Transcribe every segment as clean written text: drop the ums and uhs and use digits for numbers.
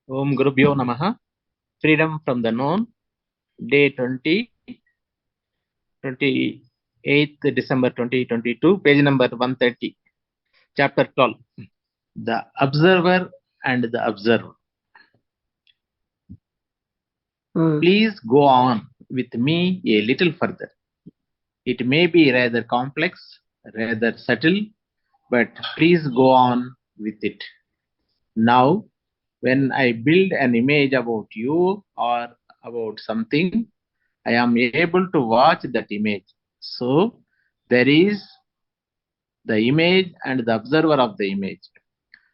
Om Gurubhyo Namaha. Freedom from the known. Day 20, 28th December 2022. Page number 130. Chapter 12. The Observer and the Observer. Please go on with me a little further. It may be rather complex, rather subtle, but please go on with it. Now, when I build an image about you or about something, I am able to watch that image. So, there is the image and the observer of the image.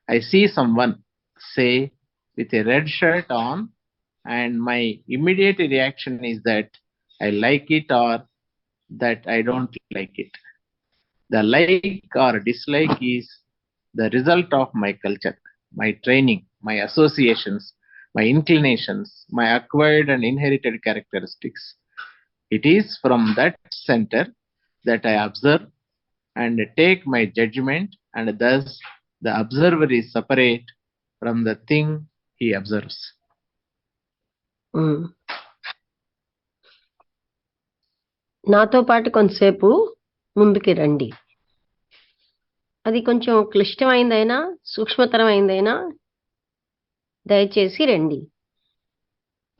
I see someone, say, with a red shirt on, and my immediate reaction is that I like it or that I don't like it. The like or dislike is the result of my culture, my training, my associations, my inclinations, my acquired and inherited characteristics. It is from that center that I observe and take my judgment, and thus the observer is separate from the thing he observes. నాతో పాటు కొంతసేపు ముందుకి రండి. అది కొంచెం క్లిష్టమైందైనా సూక్ష్మతరమైందైనా దయచేసి రండి.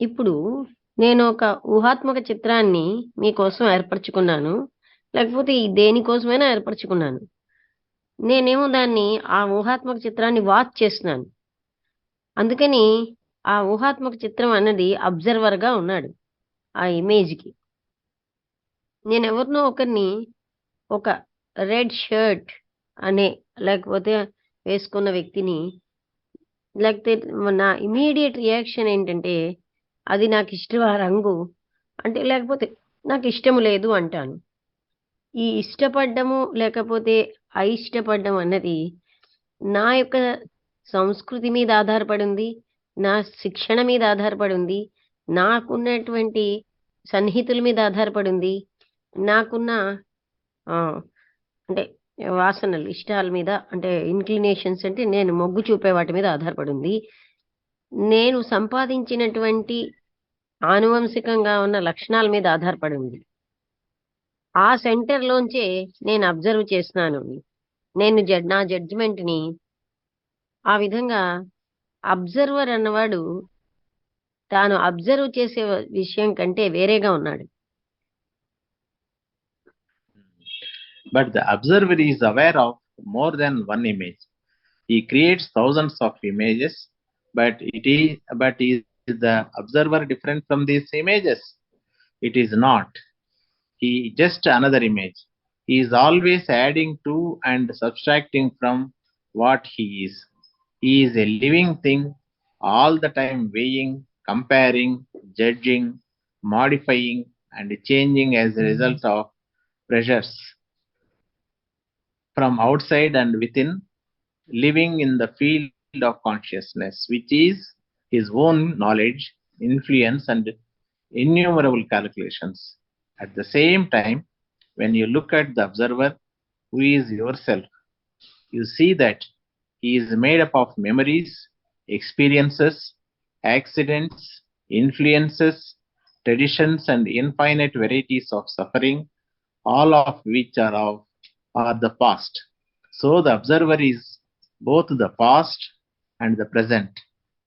ఇప్పుడు నేను ఒక ఊహాత్మక చిత్రాన్ని మీకోసం ఏర్పరచుకున్నాను, లేకపోతే దేనికోసమైనా ఏర్పరచుకున్నాను. నేనేమో దాన్ని ఆ ఊహాత్మక చిత్రాన్ని వాచ్ చేస్తున్నాను. అందుకని ఆ ఊహాత్మక చిత్రం అన్నది అబ్జర్వర్గా ఉన్నాడు ఆ ఇమేజ్కి. నేనెవరినో ఒకరిని ఒక రెడ్ షర్ట్ అనే లేకపోతే వేసుకున్న వ్యక్తిని, లేకపోతే నా ఇమీడియట్ రియాక్షన్ ఏంటంటే అది నాకు ఇష్టం ఆ రంగు అంటే, లేకపోతే నాకు ఇష్టం లేదు అంటాను. ఈ ఇష్టపడ్డము లేకపోతే అయిష్టపడ్డం అన్నది నా యొక్క సంస్కృతి మీద ఆధారపడి ఉంది, నా శిక్షణ మీద ఆధారపడి ఉంది, నాకున్నటువంటి సన్నిహితుల మీద ఆధారపడి ఉంది, నాకున్న అంటే వాసనలు ఇష్టాల మీద, అంటే ఇన్క్లినేషన్స్ అంటే నేను మొగ్గు చూపే వాటి మీద ఆధారపడి ఉంది. నేను సంపాదించినటువంటి ఆనువంశికంగా ఉన్న లక్షణాల మీద ఆధారపడి ఉంది. ఆ సెంటర్లోంచే నేను అబ్జర్వ్ చేస్తున్నాను. నేను నా జడ్జిమెంట్ని ఆ విధంగా అబ్జర్వర్ అన్నవాడు తాను అబ్జర్వ్ చేసే విషయం కంటే వేరేగా ఉన్నాడు. But the observer is aware of more than one image. He creates thousands of images, but is the observer different from these images? It is not. He just another image. He is always adding to and subtracting from what he is. He is a living thing, all the time weighing, comparing, judging, modifying, and changing as a result of pressures from outside and within, living in the field of consciousness, which is his own knowledge, influence, and innumerable calculations. At the same time, when you look at the observer, who is yourself, you see that he is made up of memories, experiences, accidents, influences, traditions, and infinite varieties of suffering, all of which are the past. So the observer is both the past and the present,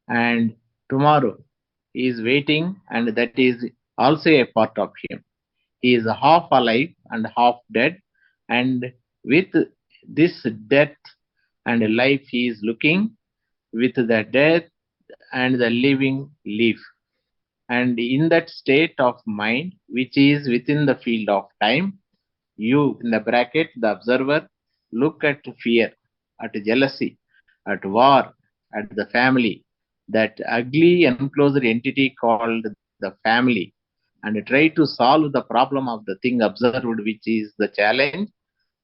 and tomorrow he is waiting, and that is also a part of him. He is half alive and half dead, and with this death and life he is looking, with the death and the living live. And in that state of mind, which is within the field of time, you, in the bracket, the observer, look at fear, at jealousy, at war, at the family, that ugly enclosed entity called the family, and try to solve the problem of the thing observed, which is the challenge,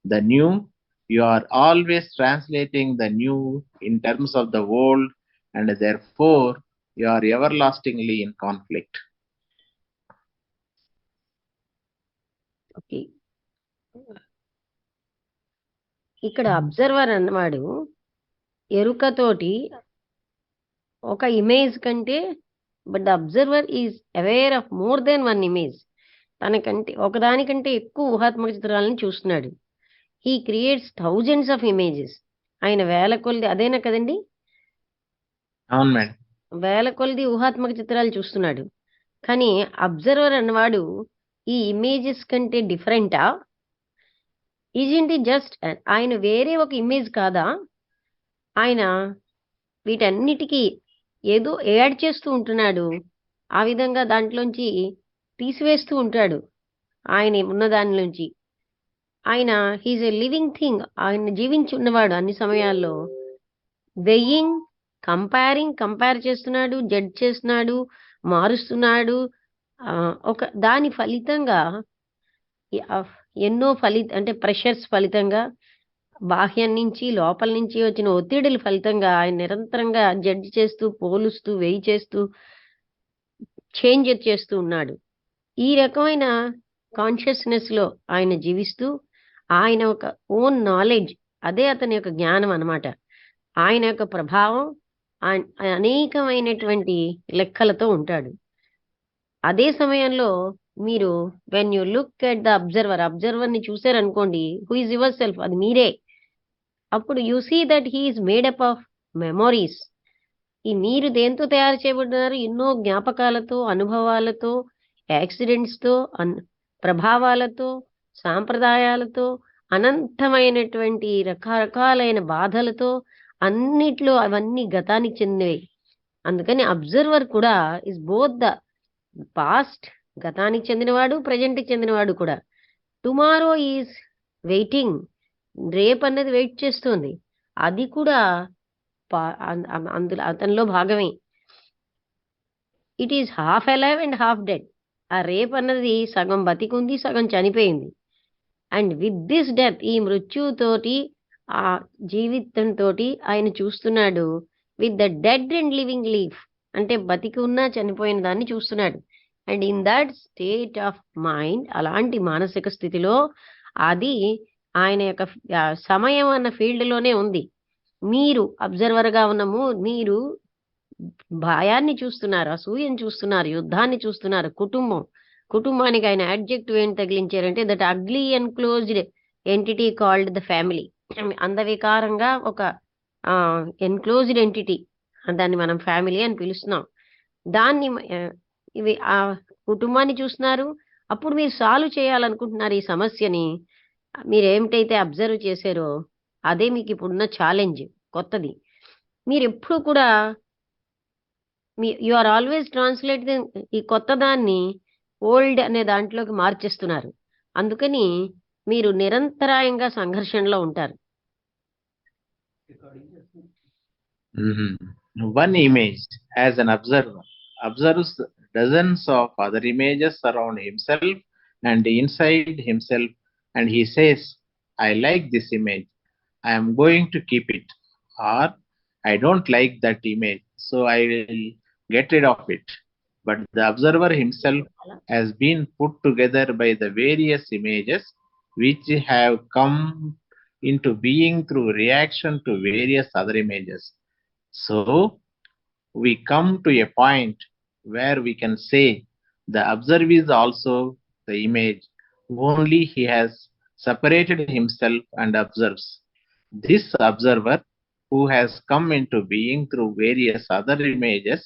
the new. You are always translating the new in terms of the old, and therefore you are everlastingly in conflict. Okay, ఇక్కడ observer అన్నవాడు ఎరుకతోటి ఒక image కంటే but the observer is aware of more than one image. తనకంటే ఒకదానికంటే ఎక్కువ ఊహాత్మక చిత్రాలను చూస్తున్నాడు. He creates thousands of images. ఆయన వేల కొలది అదేనా కదండి, అవును మేడం. వేల కొలది ఊహాత్మక చిత్రాలు చూస్తున్నాడు. కానీ అబ్జర్వర్ అన్నవాడు ఈ ఇమేజెస్ కంటే డిఫరెంటా? ఈజింట్ జస్ట్ ఆయన వేరే ఒక ఇమేజ్ కాదా? ఆయన వీటన్నిటికీ ఏదో యాడ్ చేస్తూ ఉంటున్నాడు. ఆ విధంగా దాంట్లోంచి తీసివేస్తూ ఉంటాడు ఆయన ఉన్న దానిలోంచి. ఆయన హీజ్ ఎ లివింగ్ థింగ్. ఆయన జీవించి ఉన్నవాడు అన్ని సమయాల్లో. వెయ్యింగ్, కంపేర్ చేస్తున్నాడు, జడ్జ్ చేస్తున్నాడు, మారుస్తున్నాడు. ఒక దాని ఫలితంగా ఎన్నో అంటే ప్రెషర్స్ ఫలితంగా, బాహ్యం నుంచి లోపల నుంచి వచ్చిన ఒత్తిడుల ఫలితంగా ఆయన నిరంతరంగా జడ్జ్ చేస్తూ, పోలుస్తూ, వెయ్యి చేస్తూ, చేంజ్ చేస్తూ ఉన్నాడు. ఈ రకమైన కాన్షియస్నెస్లో ఆయన జీవిస్తూ ఆయన ఒక ఓన్ నాలెడ్జ్, అదే అతని యొక్క జ్ఞానం అన్నమాట. ఆయన యొక్క ప్రభావం అనేకమైనటువంటి లెక్కలతో ఉంటాడు. అదే సమయంలో మీరు when you look at the అబ్జర్వర్ని చూసారనుకోండి, హూ ఇస్ యువర్ సెల్ఫ్, అది మీరే. అప్పుడు you see that he is made up of memories. ఈ మీరు దేంతో తయారు చేయబడినారు? ఎన్నో జ్ఞాపకాలతో, అనుభవాలతో, యాక్సిడెంట్స్తో, ప్రభావాలతో, సాంప్రదాయాలతో, అనంతమైనటువంటి రకరకాలైన బాధలతో, అన్నిట్లో అవన్నీ గతానికి చెందినవి. అందుకని అబ్జర్వర్ కూడా ఇస్ బోత్ ద పాస్ట్, గతానికి చెందినవాడు, ప్రజెంట్కి చెందినవాడు కూడా. టుమారో ఈజ్ వెయిటింగ్, రేపు అన్నది వెయిట్ చేస్తుంది. అది కూడా అందులో అతనిలో భాగమే. It is half alive and half dead. ఆ రేపు అన్నది సగం బతికుంది, సగం చనిపోయింది. అండ్ విత్ దిస్ డెత్, ఈ మృత్యుతోటి, ఆ జీవితంతో ఆయన చూస్తున్నాడు. With the dead and living leaf, అంటే బతికి ఉన్నా చనిపోయిన దాన్ని చూస్తున్నాడు. And in that state of mind, అలాంటి మానసిక స్థితిలో అది ఆయన యొక్క సమయం అన్న ఫీల్డ్లోనే ఉంది. మీరు అబ్జర్వర్గా ఉన్నాము, మీరు భయాన్ని చూస్తున్నారు, అసూయని చూస్తున్నారు, యుద్ధాన్ని చూస్తున్నారు. కుటుంబానికి ఆయన అడ్జెక్టివ్ ఏం తగిలించారంటే that ugly enclosed entity called the family. అందవికారంగా ఒక ఎన్క్లోజ్డ్ ఎంటిటీ, దాన్ని మనం ఫ్యామిలీ అని పిలుస్తున్నాం. దాన్ని ఇవి ఆ కుటుంబాన్ని చూస్తున్నారు. అప్పుడు మీరు సాల్వ్ చేయాలనుకుంటున్నారు ఈ సమస్యని. మీరు ఏమిటైతే అబ్జర్వ్ చేశారో అదే మీకు ఇప్పుడున్న ఛాలెంజ్, కొత్తది. మీరు ఎప్పుడు కూడా యు ఆర్ ఆల్వేస్ ట్రాన్స్లేటింగ్ ఈ కొత్త దాన్ని ఓల్డ్ అనే దాంట్లోకి మార్చేస్తున్నారు. అందుకని మీరు నిరంతరాయంగా సంఘర్షణలో ఉంటారు. One image as an observer observes dozens of other images around himself and inside himself, and he says, I like this image, I am going to keep it, or I don't like that image, so I will get rid of it. But the observer himself has been put together by the various images which have come into being through reaction to various other images. So we come to a point where we can say the observer is also the image, only he has separated himself and observes. This observer, who has come into being through various other images,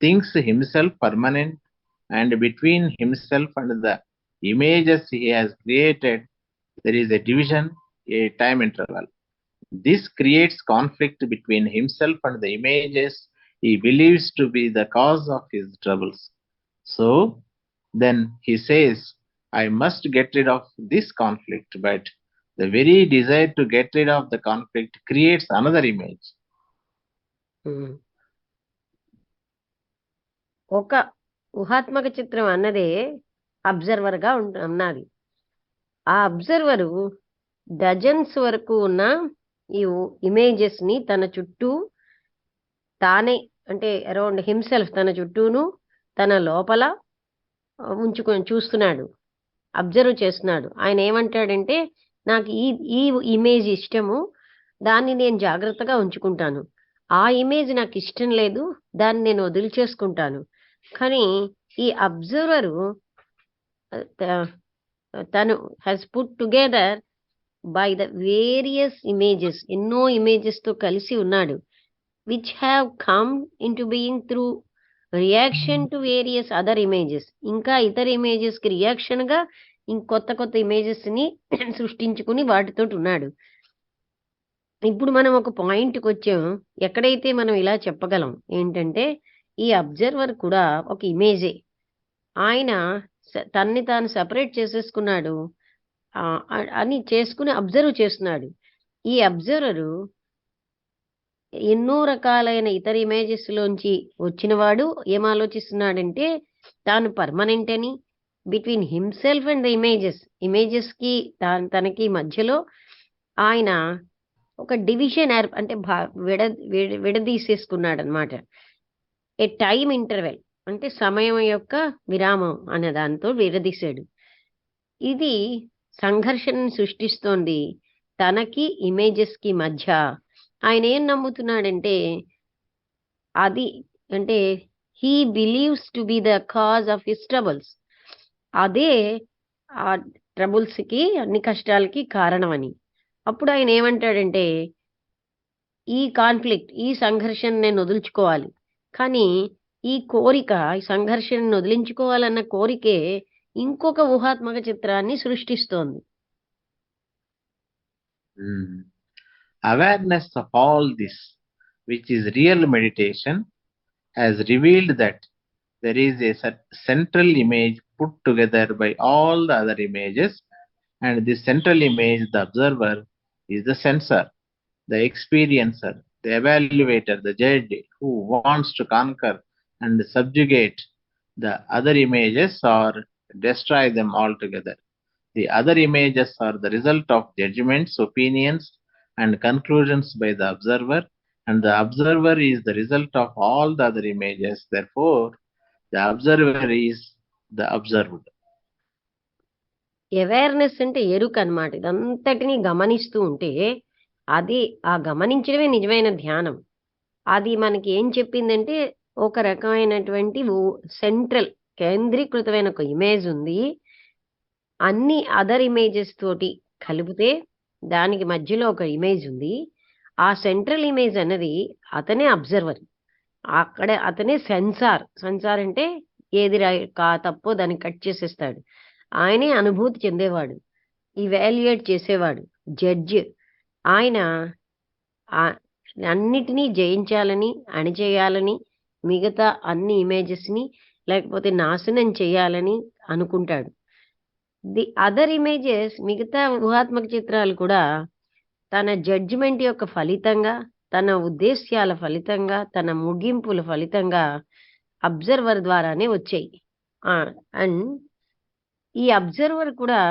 thinks himself permanent, and between himself and the images he has created, there is a division, a time interval. This creates conflict between himself and the images he believes to be the cause of his troubles. So then he says, I must get rid of this conflict, but the very desire to get rid of the conflict creates another image. ఒక ఊహాత్మక చిత్రం అన్నదే అబ్జర్వర్గా ఉన్నది. ఆ observer dozens వరకు ఉన్న ఈ ఇమేజెస్ని తన చుట్టూ తానే, అంటే అరౌండ్ హిమ్సెల్ఫ్, తన చుట్టూను తన లోపల ఉంచుకొని చూస్తున్నాడు, అబ్జర్వ్ చేస్తున్నాడు. ఆయన ఏమంటాడంటే, నాకు ఈ ఇమేజ్ ఇష్టము, దాన్ని నేను జాగ్రత్తగా ఉంచుకుంటాను. ఆ ఇమేజ్ నాకు ఇష్టం లేదు, దాన్ని నేను వదిలిచేసుకుంటాను. కానీ ఈ అబ్జర్వరు తను has put together by the various images, ఎన్నో ఇమేజెస్ తో కలిసి ఉన్నాడు, which have come in to being through reaction to various other images. ఇంకా ఇతర ఇమేజెస్ కి రియాక్షన్ గా కొత్త కొత్త ఇమేజెస్ ని సృష్టించుకుని వాటితో ఉన్నాడు. ఇప్పుడు మనం ఒక పాయింట్కి వచ్చాం, ఎక్కడైతే మనం ఇలా చెప్పగలం ఏంటంటే ఈ అబ్జర్వర్ కూడా ఒక ఇమేజే. ఆయన తన్ని తాను సెపరేట్ చేసేసుకున్నాడు అని చేసుకుని అబ్జర్వ్ చేస్తున్నాడు. ఈ అబ్జర్వరు ఎన్నో రకాలైన ఇతర ఇమేజెస్ లోంచి వచ్చినవాడు ఏం ఆలోచిస్తున్నాడంటే తాను పర్మనెంట్ అని, between himself and the images కి తనకి మధ్యలో ఆయన ఒక డివిజన్ అంటే విడదీసేసుకున్నాడు అనమాట. ఏ టైం ఇంటర్వెల్ అంటే సమయం యొక్క విరామం అనే దాంతో విడదీశాడు. ఇది సంఘర్షణను సృష్టిస్తోంది తనకి ఇమేజెస్ కి మధ్య. ఆయన ఏం నమ్ముతున్నాడంటే అది అంటే he believes to be the cause of his troubles, అదే ఆ ట్రబుల్స్ కి అన్ని కష్టాలకి కారణమని. అప్పుడు ఆయన ఏమంటాడంటే ఈ కాన్ఫ్లిక్ట్, ఈ సంఘర్షణ నేను వదులుచుకోవాలి, కానీ ఈ కోరిక, ఈ సంఘర్షణను వదిలించుకోవాలన్న కోరికే ఇంకొక ఊహాత్మక చిత్రాన్ని సృష్టిస్తోంది. Awareness of all this, which is real meditation, has revealed that there is a central image put together by all the other images, and this central image, the observer, is the sensor, the experiencer, the evaluator, the judge who wants to conquer and subjugate the other images or destroy them altogether. The other images are the result of judgments, opinions, and conclusions by the observer, and the observer is the result of all the other images. Therefore, the observer is the observed. Awareness అంటే ఎరుక అన్నమాట. ఇదంతటిని గమనిస్తూ ఉంటే అది ఆ గమనించడమే నిజమైన ధ్యానం. అది మనకి ఏం చెప్పిందంటే ఒక రకమైనటువంటి సెంట్రల్ కేంద్రీకృతమైన ఒక ఇమేజ్ ఉంది, అన్ని అదర్ ఇమేజెస్ తోటి కలిపితే దానికి మధ్యలో ఒక ఇమేజ్ ఉంది. ఆ సెంట్రల్ ఇమేజ్ అన్నది అతనే అబ్జర్వర్, అక్కడ అతనే సెన్సార్ అంటే ఏది తప్పో దాన్ని కట్ చేసేస్తాడు. ఆయనే అనుభూతి చెందేవాడు, ఇవాల్యుయేట్ చేసేవాడు, జడ్జ్. ఆయన అన్నిటినీ జయించాలని, అణిచేయాలని, మిగతా అన్ని ఇమేజెస్ ని లేకపోతే నాశనం చేయాలని అనుకుంటాడు. ది అదర్ ఇమేజెస్, మిగతా ఊహాత్మక చిత్రాలు కూడా తన జడ్జిమెంట్ యొక్క ఫలితంగా, తన ఉద్దేశ్యాల ఫలితంగా, తన ముగింపుల ఫలితంగా అబ్జర్వర్ ద్వారానే వచ్చాయి. అండ్ ఈ అబ్జర్వర్ కూడా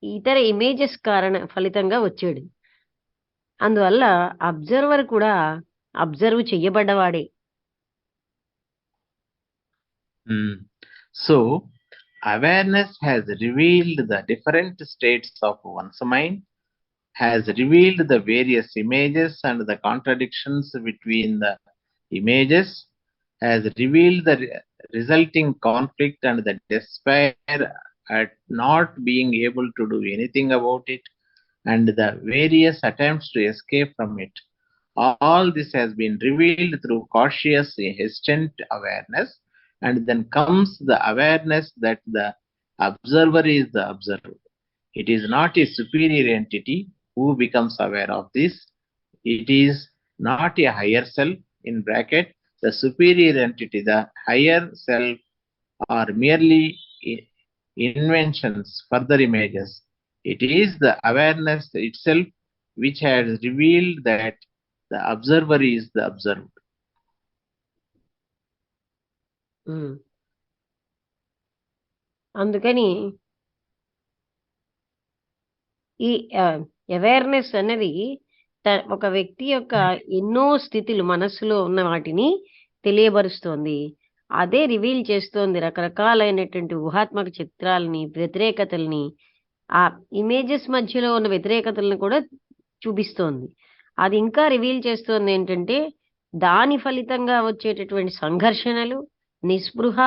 ఇతర ఇమేజెస్ ఫలితంగా వచ్చాడు. అందువల్ల అబ్జర్వర్ కూడా observe చెయ్యబడ్డవాడే. So, awareness has revealed the different states of one's mind, has revealed the various images and the contradictions between the images, has revealed the resulting conflict and the despair at not being able to do anything about it, and the various attempts to escape from it. All this has been revealed through cautious, hesitant awareness, and then comes the awareness that the observer is the observer. It is not a superior entity who becomes aware of this. It is not a higher self, in bracket, the superior entity, the higher self are merely inventions, further images. It is the awareness itself which has revealed that the observer is the observed. అందుకని ఈ awareness అనేది ఒక వ్యక్తి యొక్క ఎన్నో స్థితులు, మనస్సులో ఉన్న వాటిని తెలియబరుస్తోంది. అదే రివీల్ చేస్తోంది రకరకాలైనటువంటి ఊహాత్మక చిత్రాలని, వ్యతిరేకతల్ని, ఆ ఇమేజెస్ మధ్యలో ఉన్న వ్యతిరేకతలను కూడా చూపిస్తోంది. అది ఇంకా రివీల్ చేస్తోంది ఏంటంటే దాని ఫలితంగా వచ్చేటటువంటి సంఘర్షణలు, నిస్పృహ,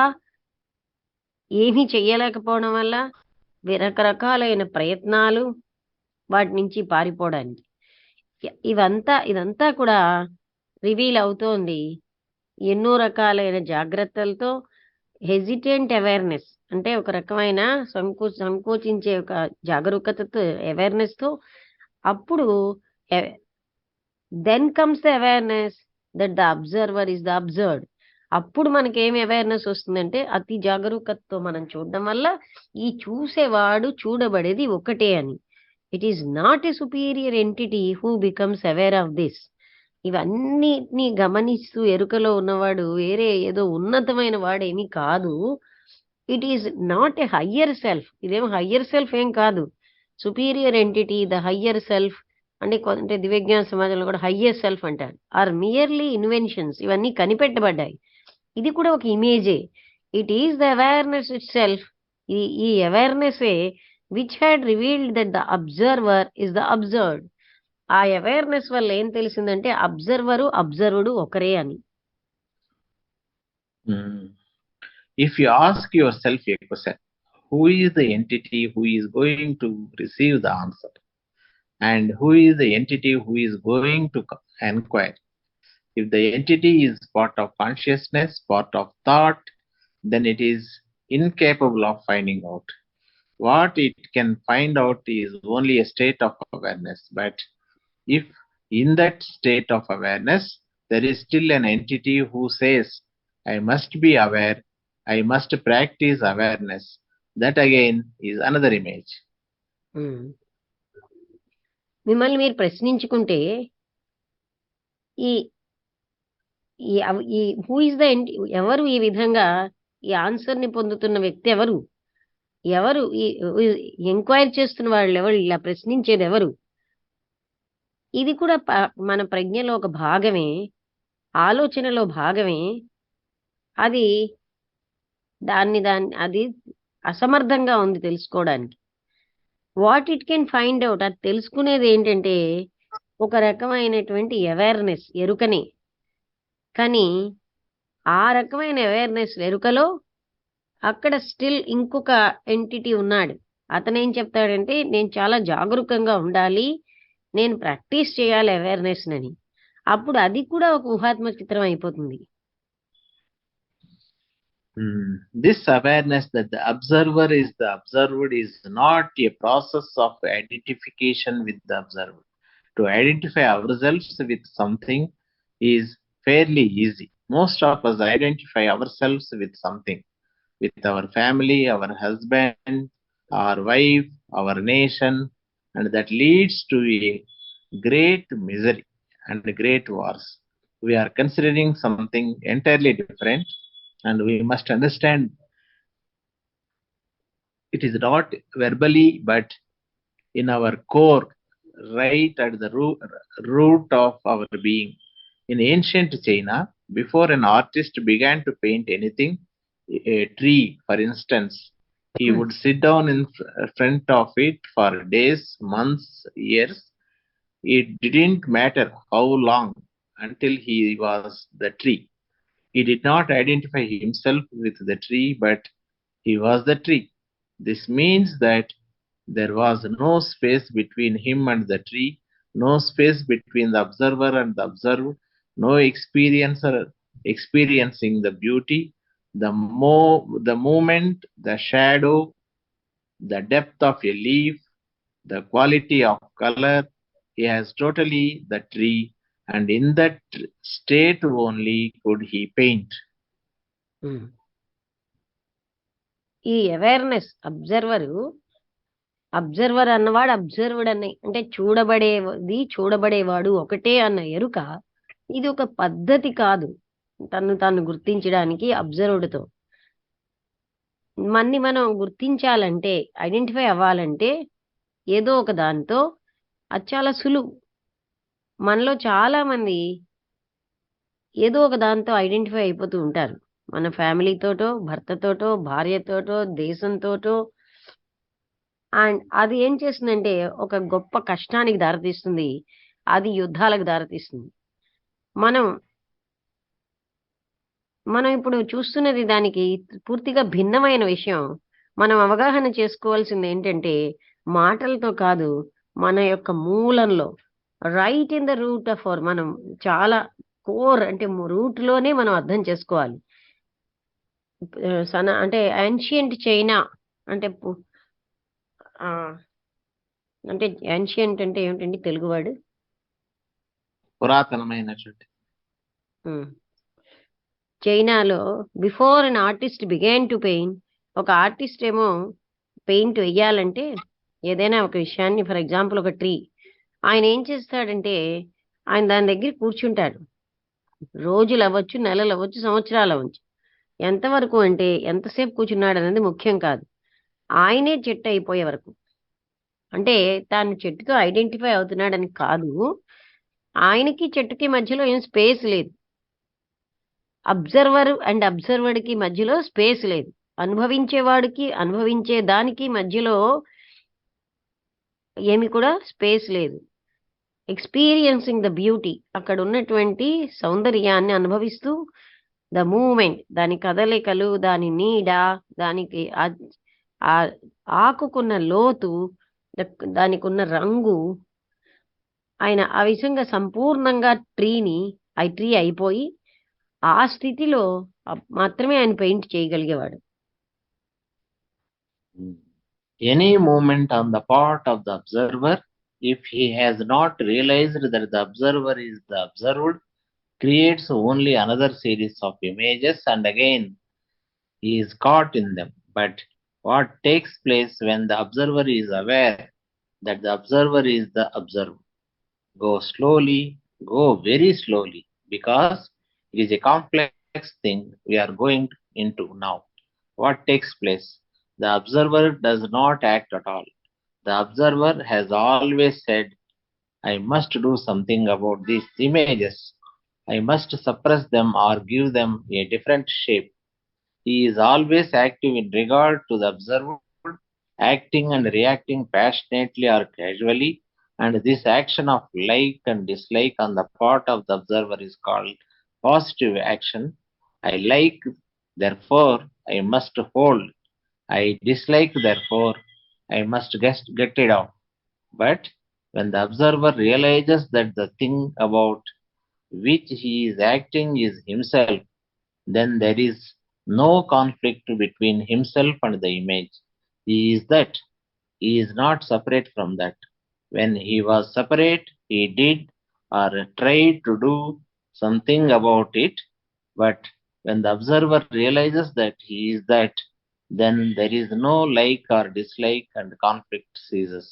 ఏమీ చెయ్యలేకపోవడం వల్ల రకరకాలైన ప్రయత్నాలు వాటి నుంచి పారిపోవడానికి. ఇదంతా కూడా రివీల్ అవుతోంది ఎన్నో రకాలైన జాగ్రత్తలతో. హెజిటెంట్ అవేర్నెస్ అంటే ఒక రకమైన సంకోచించే ఒక జాగరూకతతో, అవేర్నెస్తో. అప్పుడు then comes the awareness that the observer is the observed. అప్పుడు మనకేమి అవేర్నెస్ వస్తుందంటే అతి జాగరూకతతో మనం చూడడం వల్ల ఈ చూసేవాడు చూడబడేది ఒకటే అని. It is not a superior entity who becomes aware of this. ఇవన్నిటిని గమనిస్తూ ఎరుకలో ఉన్నవాడు వేరే ఏదో ఉన్నతమైన వాడేమీ కాదు. It is not a higher self. ఇదేమో హయ్యర్ సెల్ఫ్ ఏం కాదు. Superior entity, the higher self అంటే దివ్యజ్ఞాన సమాజంలో కూడా హయ్యర్ సెల్ఫ్ అంటారు. Are merely inventions. ఇవన్నీ కనిపెట్టబడ్డాయి. ఇది కూడా ఒక ఇమేజే. It is the awareness itself. ఈ అవేర్నెస్ఏ which had revealed that the observer is the observed. ఆ అవేర్నెస్ వల్ల ఏం తెలిసిందంటే అబ్జర్వరు అబ్జర్వ్డ్ ఒకరే అని. If you ask yourself a question, who is the entity who is going to receive the answer? And who is the entity who is going to inquire? If the entity is part of consciousness, part of thought, then it is incapable of finding out. What it can find out is only a state of awareness. But if in that state of awareness, there is still an entity who says, I must be aware, I must practice awareness, that again is another image. మిమ్మల్ని మీరు ప్రశ్నించుకుంటే ఈ ఈ who is the ఎవరు ఈ విధంగా ఈ answer ని పొందుతున్న వ్యక్తి ఎవరు? ఎవరు ఈ ఎంక్వైరీ చేస్తున్న వాళ్ళు ఎవరు? ఇలా ప్రశ్నించేది ఎవరు? ఇది కూడా మన ప్రజ్ఞలో ఒక భాగమే, ఆలోచనలో భాగమే. అది అది అసమర్థంగా ఉంది తెలుసుకోవడానికి. What it can find out, అది తెలుసుకునేది ఏంటంటే ఒక రకమైనటువంటి అవేర్నెస్, ఎరుకని. కానీ ఆ రకమైన అవేర్నెస్ ఎరుకలో అక్కడ స్టిల్ ఇంకొక ఎంటిటీ ఉన్నాడు. అతనేం చెప్తాడంటే నేను చాలా జాగరూకంగా ఉండాలి, నేను ప్రాక్టీస్ చేయాలి అవేర్నెస్ అని. అప్పుడు అది కూడా ఒక ఊహాత్మక చిత్రం అయిపోతుంది. This awareness that the observer is the observed is not a process of identification with the observer. To identify ourselves with something is fairly easy. Most of us identify ourselves with something, with our family, our husband, our wife, our nation, and that leads to a great misery and great wars. We are considering something entirely different, and we must understand it is not verbally but in our core, right at the root of our being. In ancient China, before an artist began to paint anything, a tree for instance, he would sit down in front of it for days, months, years. It didn't matter how long until he was the tree. He did not identify himself with the tree, but he was the tree. This means that there was no space between him and the tree, no space between the observer and the observed, no experiencer experiencing the beauty, the moment, the shadow, the depth of a leaf, the quality of color. He has totally the tree, and in that state only could he paint. ఈ awareness observer అన్నవాడు observed అంటే చూడబడేవాడు ఒకటే అన్న ఎరుక. ఇది ఒక పద్ధతి కాదు తను గుర్తించడానికి అబ్జర్వ్డ్తో. మనం గుర్తించాలంటే, ఐడెంటిఫై అవ్వాలంటే ఏదో ఒక దాంతో అది చాలా సులువు. మనలో చాలా మంది ఏదో ఒక దాంతో ఐడెంటిఫై అయిపోతూ ఉంటారు. మన ఫ్యామిలీతోటో, భర్తతోటో, భార్యతోటో, దేశంతోటో. అండ్ అది ఏం చేస్తుందంటే ఒక గొప్ప కష్టానికి దారితీస్తుంది, అది యుద్ధాలకు దారితీస్తుంది. మనం మనం ఇప్పుడు చూస్తున్నది దానికి పూర్తిగా భిన్నమైన విషయం. మనం అవగాహన చేసుకోవాల్సింది ఏంటంటే, మాటలతో కాదు, మన యొక్క మూలంలో right in the root of our మనం చాలా కోర్ అంటే రూట్‌లోనే మనం అర్థం చేసుకోవాలి. అంటే యాన్షియంట్ చైనా అంటే ఆహ్, అంటే యాన్షియంట్ అంటే ఏమిటండి తెలుగు వర్డ్? పురాతనమైనటువంటి. హ్మ్. చైనాలో before an artist began to paint, ఒక ఆర్టిస్ట్ ఏమో పెయింట్ వెయ్యాలంటే ఏదైనా ఒక విషయాన్ని ఫర్ ఎగ్జాంపుల్ ఒక ట్రీ, ఆయన ఏం చేస్తాడంటే ఆయన దాని దగ్గర కూర్చుంటాడు. రోజులు అవ్వచ్చు, నెలలు అవ్వచ్చు, సంవత్సరాలు అవ్వచ్చు. ఎంతవరకు అంటే ఎంతసేపు కూర్చున్నాడు అనేది ముఖ్యం కాదు. ఆయనే చెట్టు అయిపోయే వరకు. అంటే తాను చెట్టుతో ఐడెంటిఫై అవుతున్నాడని కాదు. ఆయనకి చెట్టుకి మధ్యలో ఏం స్పేస్ లేదు. అబ్జర్వర్ అండ్ అబ్జర్వర్డ్‌కి మధ్యలో స్పేస్ లేదు. అనుభవించేవాడికి, అనుభవించే దానికి మధ్యలో ఏమి కూడా స్పేస్ లేదు. ఎక్స్‌పీరియన్సింగ్ ద బ్యూటీ, అక్కడున్నటువంటి సౌందర్యాన్ని అనుభవిస్తూ ద మూవ్‌మెంట్, దాని కదలికలు, దాని నీడ, దానికి ఆహ్, ఆకుకున్న లోతు, దానికున్న రంగు, ఆయన ఆ విధంగా సంపూర్ణంగా ఆ ట్రీ అయిపోయి, ఆ స్థితిలో మాత్రమే ఆయన paint చేయగలిగేవాడు. Any movement on the part of the observer, if he has not realized that the observer is the observed, creates only another series of images, and again he is caught in them. But what takes place when the observer is aware that the observer is the observed? Go slowly, go very slowly, because it is a complex thing we are going into now. What takes place? The observer does not act at all. The observer has always said, I must do something about these images. I must suppress them or give them a different shape. He is always active in regard to the observed, acting and reacting passionately or casually, and this action of like and dislike on the part of the observer is called positive action. I like, therefore I must hold. I dislike, therefore I must get it out. But when the observer realizes that the thing about which he is acting is himself, then there is no conflict between himself and the image. He is that. He is not separate from that. When he was separate, he did or tried to do something about it. But when the observer realizes that he is that, then there is no like or dislike and conflict ceases.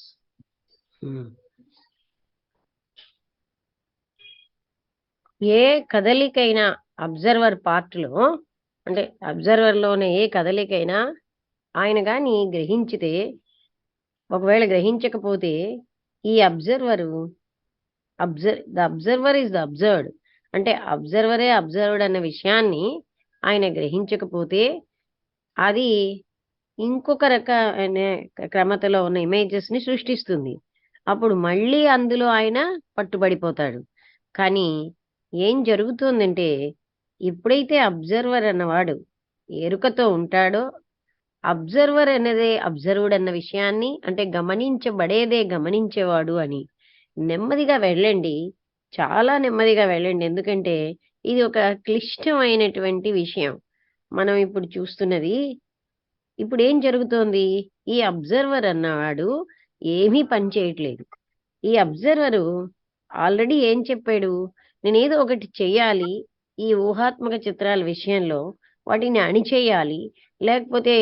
ఏ కదలికైనా observer పార్ట్‌లో అంటే అబ్జర్వర్‌లోనే ఏ కదలికైనా ఆయన గాని గ్రహించితే, ఒకవేళ గ్రహించకపోతే ఈ the observer is the observed, అంటే అబ్జర్వరే observed అన్న విషయాన్ని ఆయన గ్రహించకపోతే అది ఇంకొక రకమైన క్రమతలో ఉన్న ఇమేజెస్‌ని సృష్టిస్తుంది. అప్పుడు మళ్ళీ అందులో ఆయన పట్టుబడిపోతాడు. కానీ ఏం జరుగుతుందంటే, ఎప్పుడైతే అబ్జర్వర్ అన్నవాడు ఎరుకతో ఉంటాడో, అబ్జర్వర్ అన్నదే అబ్జర్వ్డ్ అన్న విషయాన్ని, అంటే గమనించబడేదే గమనించేవాడు అని నెమ్మదిగా వెళ్ళండి. చాలా నెమ్మదిగా వెళ్ళండి. ఎందుకంటే ఇది ఒక క్లిష్టమైనటువంటి విషయం. మనం ఇప్పుడు చూస్తున్నది, ఇప్పుడేం జరుగుతోంది? ఈ అబ్జర్వర్ అన్నవాడు ఏమీ పని చేయట్లేదు. ఈ అబ్జర్వరు ఆల్రెడీ ఏం చెప్పాడు? నేనేదో ఒకటి చెయ్యాలి. ఈ ఊహాత్మక చిత్రాల విషయంలో వాటిని అణిచేయాలి. లేకపోతే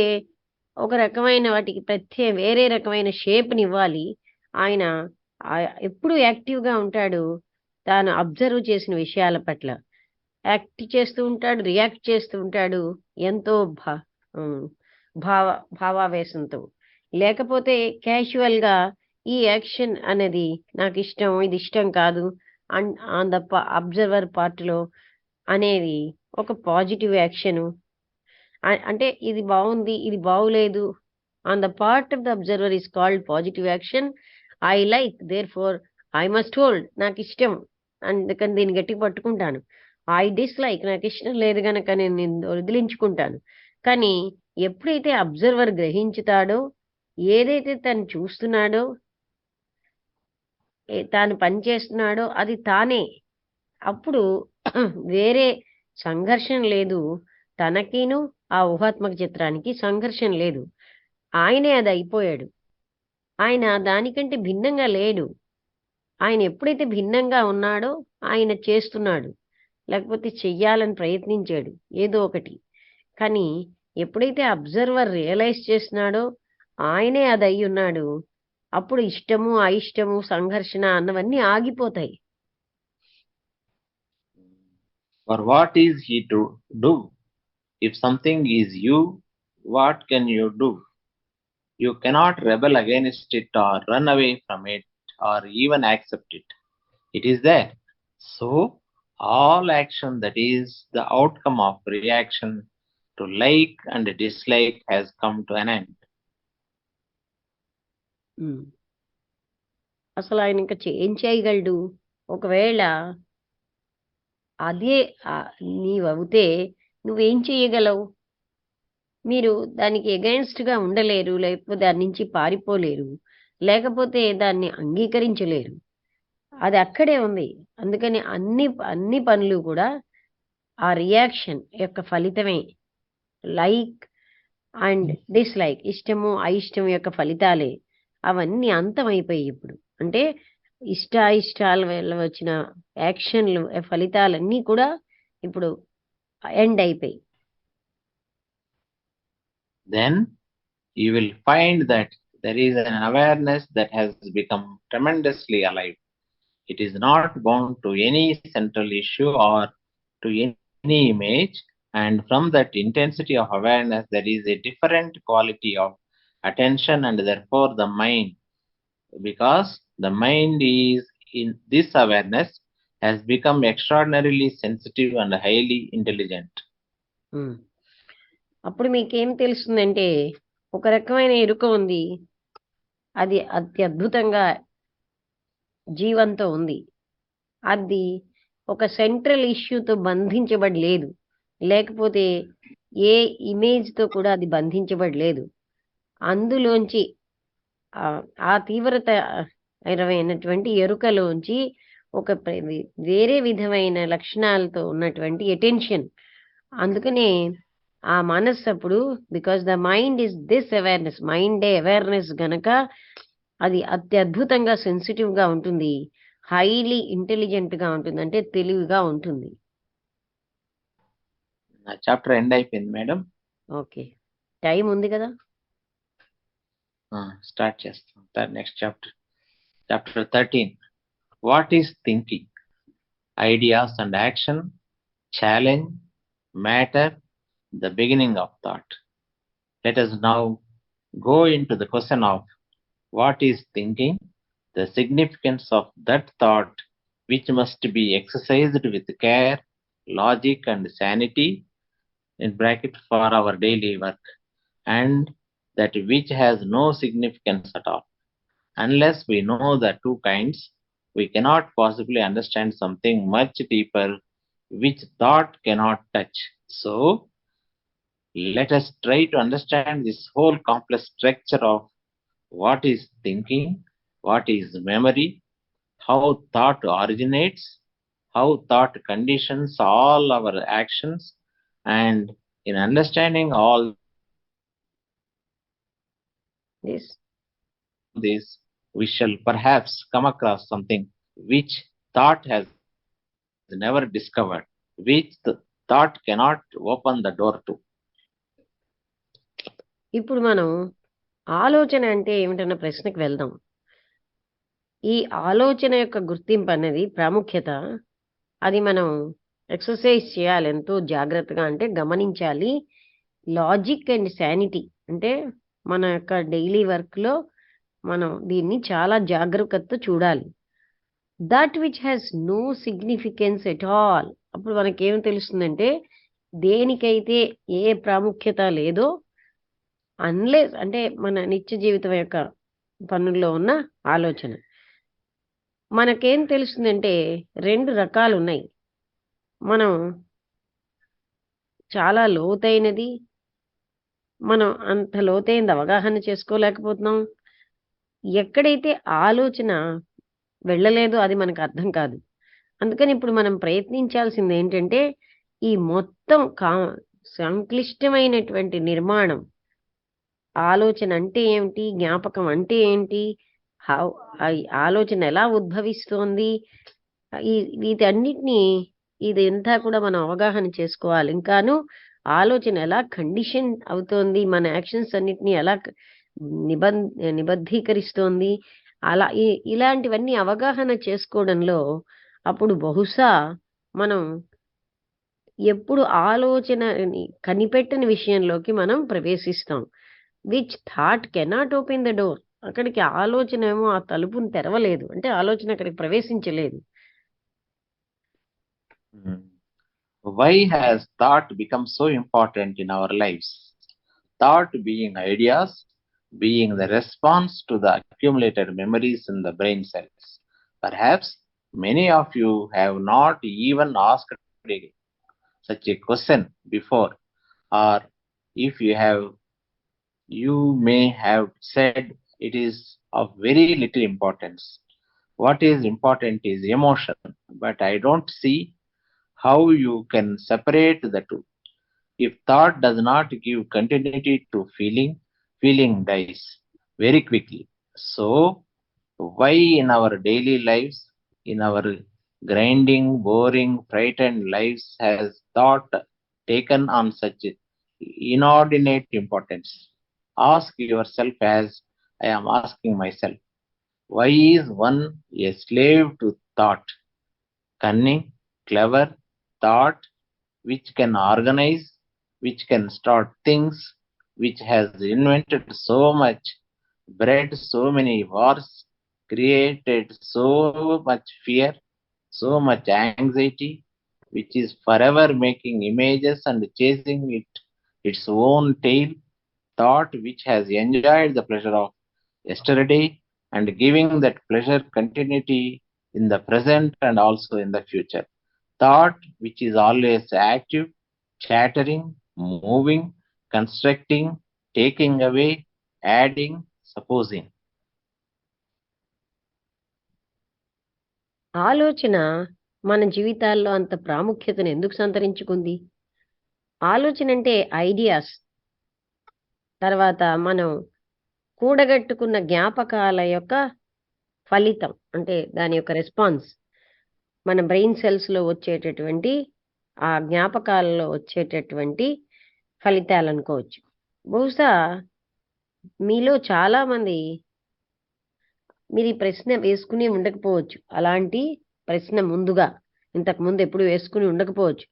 ఒక రకమైన వాటికి వేరే రకమైన షేప్‌నివ్వాలి. ఆయన ఎప్పుడూ యాక్టివ్‌గా ఉంటాడు. తాను అబ్జర్వ్ చేసిన విషయాల పట్ల. యాక్ట్ చేస్తూ ఉంటాడు, రియాక్ట్ చేస్తూ ఉంటాడు. ఎంతో హ్మ్. భావ భావావేశంతో. లేకపోతే క్యాజువల్‌గా ఈ యాక్షన్ అనేది నాకిష్టం, ఇది ఇష్టం కాదు ఆన్ ద అబ్జర్వర్ పార్ట్‌లో అనేది ఒక పాజిటివ్ యాక్షను. అంటే ఇది బావుంది, ఇది బావులేదు. On the part of the observer is called positive action. I like therefore I must hold, నాకిష్టం అందుకని దీన్ని గట్టిగా పట్టుకుంటాను. ఐ డిస్లైక్, నాకు ఇష్టం లేదు గనక నేను వదిలించుకుంటాను. కానీ ఎప్పుడైతే అబ్జర్వర్ గ్రహించుతాడో, ఏదైతే తను చూస్తున్నాడో, తాను పని చేస్తున్నాడో అది తానే. అప్పుడు వేరే సంఘర్షణ లేదు. తనకిను ఆ ఊహాత్మక చిత్రానికి సంఘర్షణ లేదు. ఆయనే అది అయిపోయాడు. ఆయన దానికంటే భిన్నంగా లేడు. ఆయన ఎప్పుడైతే భిన్నంగా ఉన్నాడో ఆయన చేస్తున్నాడు. లేకపోతే చెయ్యాలని ప్రయత్నించాడు ఏదో ఒకటి. కానీ ఎప్పుడైతే అబ్జర్వర్ రియలైజ్ చేస్తున్నాడో ఆయనే అది అయ్యున్నాడు. అప్పుడు ఇష్టము, అయిష్టము, సంఘర్షణ అన్నవన్నీ ఆగిపోతాయి. For what is he to do? If something is you, what can you do? You cannot rebel against it or run away from it or even accept it. It is there. So, all action that is the outcome of reaction to like and dislike has come to an end. అసలు ఆయన ఇంకా ఏం చేయగలడు? ఒకవేళ అదే నీవవుతే నువ్వేం చేయగలవు? మీరు దానికి ఎగైన్స్ట్‌గా ఉండలేరు. లేకపోతే దాని నుంచి పారిపోలేరు. లేకపోతే దాన్ని అంగీకరించలేరు. అది అక్కడే ఉంది. అందుకని అన్ని పనులు కూడా ఆ రియాక్షన్ యొక్క ఫలితమే. లైక్ అండ్ డిస్లైక్, ఇష్టము, అయిష్టం యొక్క ఫలితాలే. అవన్నీ అంతమైపోయాయి ఇప్పుడు. అంటే ఇష్టాయిష్టాల వల్ల వచ్చిన యాక్షన్‌లు, ఫలితాలన్నీ కూడా ఇప్పుడు ఎండ్ అయిపోయాయి. Then you will find that there is an awareness that has become tremendously alive. It is not bound to any central issue or to any image, and from that intensity of awareness, there is a different quality of attention, and therefore the mind, because the mind is in this awareness, has become extraordinarily sensitive and highly intelligent. అప్పుడు మీకేం తెలుస్తుందంటే, ఒక రకమైన ఎరుక ఉంది. అది అత్యద్భుతంగా జీవంతో ఉంది. అది ఒక సెంట్రల్ ఇష్యూతో బంధించబడి లేదు. లేకపోతే ఏ ఇమేజ్‌తో కూడా అది బంధించబడి లేదు. అందులోంచి ఆ తీవ్రత అయినటువంటి ఎరుకలోంచి ఒక వేరే విధమైన లక్షణాలతో ఉన్నటువంటి అటెన్షన్. అందుకనే ఆ మనస్సు అప్పుడు, because the mind is this awareness, మైండే అవేర్నెస్ గనక అది అత్యద్భుతంగా సెన్సిటివ్‌గా ఉంటుంది. హైలీ ఇంటెలిజెంట్‌గా ఉంటుంది. అంటే తెలివిగా ఉంటుంది. చాప్టర్ ఎండ్ అయిపోయింది మేడం. ఓకే, టైం ఉంది కదా, స్టార్ట్ చేస్తాం. Next chapter 13. What is thinking? Ideas and action, challenge, matter, the beginning of thought. Let us now go into the question of what is thinking, the significance of that thought, which must be exercised with care, logic, and sanity, in bracket, for our daily work, and that which has no significance at all. Unless we know the two kinds, we cannot possibly understand something much deeper, which thought cannot touch. So, let us try to understand this whole complex structure of what is thinking, what is memory, how thought originates, how thought conditions all our actions, and in understanding all this, we shall perhaps come across something which thought has never discovered, which the thought cannot open the door to. ఇప్పుడు మనం ఆలోచన అంటే ఏమిటన్న ప్రశ్నకు వెళ్దాం. ఈ ఆలోచన యొక్క గుర్తింపు అనేది ప్రాముఖ్యత, అది మనం ఎక్సర్సైజ్ చేయాలి ఎంతో జాగ్రత్తగా. అంటే గమనించాలి. లాజిక్ అండ్ శానిటీ అంటే మన యొక్క డైలీ వర్క్లో మనం దీన్ని చాలా జాగ్రత్తతో చూడాలి. That which has no significance at all. అప్పుడు మనకేం తెలుస్తుందంటే, దేనికైతే ఏ ప్రాముఖ్యత లేదో, అన్లెస్ అంటే మన నిత్య జీవితం యొక్క పనుల్లో ఉన్న ఆలోచన. మనకేం తెలుస్తుందంటే 2 రకాలు ఉన్నాయి. మనం చాలా లోతైనది, మనం అంత లోతైనది అవగాహన చేసుకోలేకపోతున్నాం. ఎక్కడైతే ఆలోచన వెళ్ళలేదో అది మనకు అర్థం కాదు. అందుకని ఇప్పుడు మనం ప్రయత్నించాల్సిందేంటంటే, ఈ మొత్తం సంక్లిష్టమైనటువంటి నిర్మాణం, ఆలోచన అంటే ఏమిటి? జ్ఞాపకం అంటే ఏంటి? హౌ ఆలోచన ఎలా ఉద్భవిస్తోంది? ఈ వీటన్నిటిని ఇదంతా కూడా మనం అవగాహన చేసుకోవాలి. ఇంకాను ఆలోచన ఎలా కండిషన్ అవుతోంది? మన యాక్షన్స్ అన్నిటిని ఎలా నిబం నిబద్ధీకరిస్తోంది? అలా ఇలాంటివన్నీ అవగాహన చేసుకోవడంలో అప్పుడు బహుశా మనం ఎప్పుడు ఆలోచనని కనిపెట్టని విషయంలోకి మనం ప్రవేశిస్తాం. Which thought cannot open the door. అక్కడికి ఆలోచన ఏమో ఆ తలుపుని తెరవలేదు. అంటే ఆలోచన అక్కడికి ప్రవేశించలేదు. Why has thought become so important in our lives? Thought being ideas, being the response to the accumulated memories in the brain cells. Perhaps many of you have not even asked such a question before, or if you have, you may have said it is of very little importance. What is important is emotion, but I don't see how you can separate the two. If thought does not give continuity to feeling, feeling dies very quickly. So, why in our daily lives, in our grinding, boring, frightened lives, has thought taken on such inordinate importance? Ask yourself as I am asking myself. Why is one a slave to thought? Cunning, clever thought which can organize, which can start things, which has invented so much, bred so many wars, created so much fear, so much anxiety, which is forever making images and chasing its own tail, thought which has enjoyed the pleasure of yesterday and giving that pleasure continuity in the present and also in the future. Thought which is always active, chattering, moving, constructing, taking away, adding, supposing. ఆలోచన మన జీవితాల్లో అంత ప్రాముఖ్యతను ఎందుకు సంతరించుకుంది? ఆలోచన అంటే ideas, తర్వాత మనం కూడగట్టుకున్న జ్ఞాపకాల యొక్క ఫలితం, అంటే దాని యొక్క రెస్పాన్స్. మన బ్రెయిన్ సెల్స్‌లో వచ్చేటటువంటి ఆ జ్ఞాపకాలలో వచ్చేటటువంటి ఫలితాలనుకోవచ్చు. బహుశా మీలో చాలామంది మీరు ఈ ప్రశ్న వేసుకుని ఉండకపోవచ్చు. అలాంటి ప్రశ్న ముందుగా ఇంతకుముందు ఎప్పుడు వేసుకుని ఉండకపోవచ్చు.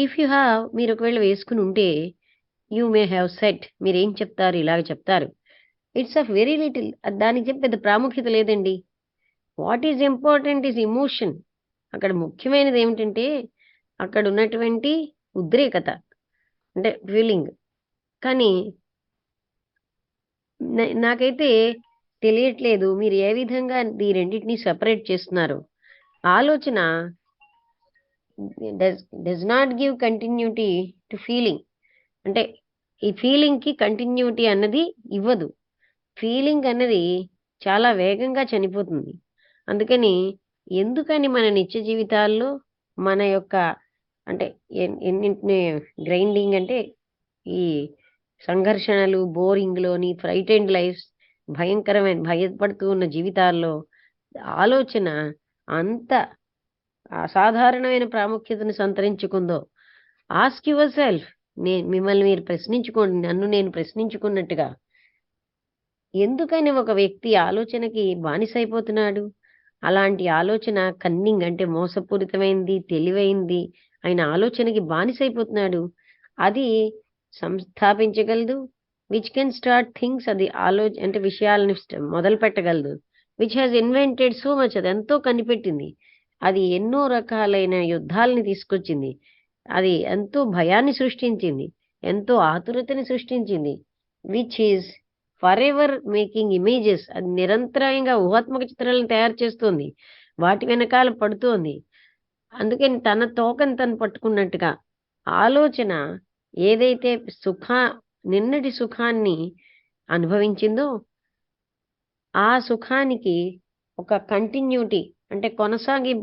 ఇఫ్ యూ హ్యావ్, మీరు ఒకవేళ వేసుకుని ఉంటే, యూ మే హ్యావ్ సెడ్, మీరేం చెప్తారు? ఇలాగ చెప్తారు, ఇట్స్ ఆఫ్ వెరీ లిటిల్. దానికి చెప్పి పెద్ద ప్రాముఖ్యత లేదండి. What is important is emotion. అక్కడ ముఖ్యమైనది ఏమిటంటే అక్కడ ఉన్నటువంటి ఉద్రేకత, అంటే ఫీలింగ్. కానీ నాకైతే తెలియట్లేదు మీరు ఏ విధంగా ఈ రెండింటిని సెపరేట్ చేస్తున్నారు. ఆలోచన does not give continuity to feeling. అంటే ఈ ఫీలింగ్కి కంటిన్యూటీ అన్నది ఇవ్వదు. ఫీలింగ్ అన్నది చాలా వేగంగా చనిపోతుంది. అందుకని ఎందుకని మన నిత్య జీవితాల్లో మన యొక్క, అంటే ఎన్నింటిని గ్రైండింగ్ అంటే ఈ సంఘర్షణలు, బోరింగ్లోని ఫ్రైటెండ్ లైఫ్స్, భయంకరమైన భయపడుతూ ఉన్న జీవితాల్లో ఆలోచన అంత అసాధారణమైన ప్రాముఖ్యతను సంతరించుకుందో, ఆస్క్ యువర్ సెల్ఫ్. మిమ్మల్ని మీరు ప్రశ్నించుకోండి, నన్ను నేను ప్రశ్నించుకున్నట్టుగా. ఎందుకని ఒక వ్యక్తి ఆలోచనకి బానిసైపోతున్నాడు? అలాంటి ఆలోచన కన్నింగ్ అంటే మోసపూరితమైంది, తెలివైంది ఆయన ఆలోచనకి బానిసైపోతున్నాడు. అది సంస్థాపించగలదు. విచ్ కెన్ స్టార్ట్ థింగ్స్, అది అంటే విషయాలను మొదలు పెట్టగలదు. Which has invented so much, అది ఎంతో కనిపెట్టింది. అది ఎన్నో రకాలైన యుద్ధాలని తీసుకొచ్చింది. అది ఎంతో భయాన్ని సృష్టించింది, ఎంతో ఆతురతని సృష్టించింది. Which is for ever making images, అది నిరంతరాయంగా ఊహాత్మక చిత్రాలను తయారు చేస్తుంది, వాటి వెనకాల పడుతోంది. అందుకని తన తోకని తను పట్టుకున్నట్టుగా ఆలోచన ఏదైతే నిన్నటి సుఖాన్ని అనుభవించిందో ఆ సుఖానికి ఒక కంటిన్యూటీ అంటే కొనసాగింపు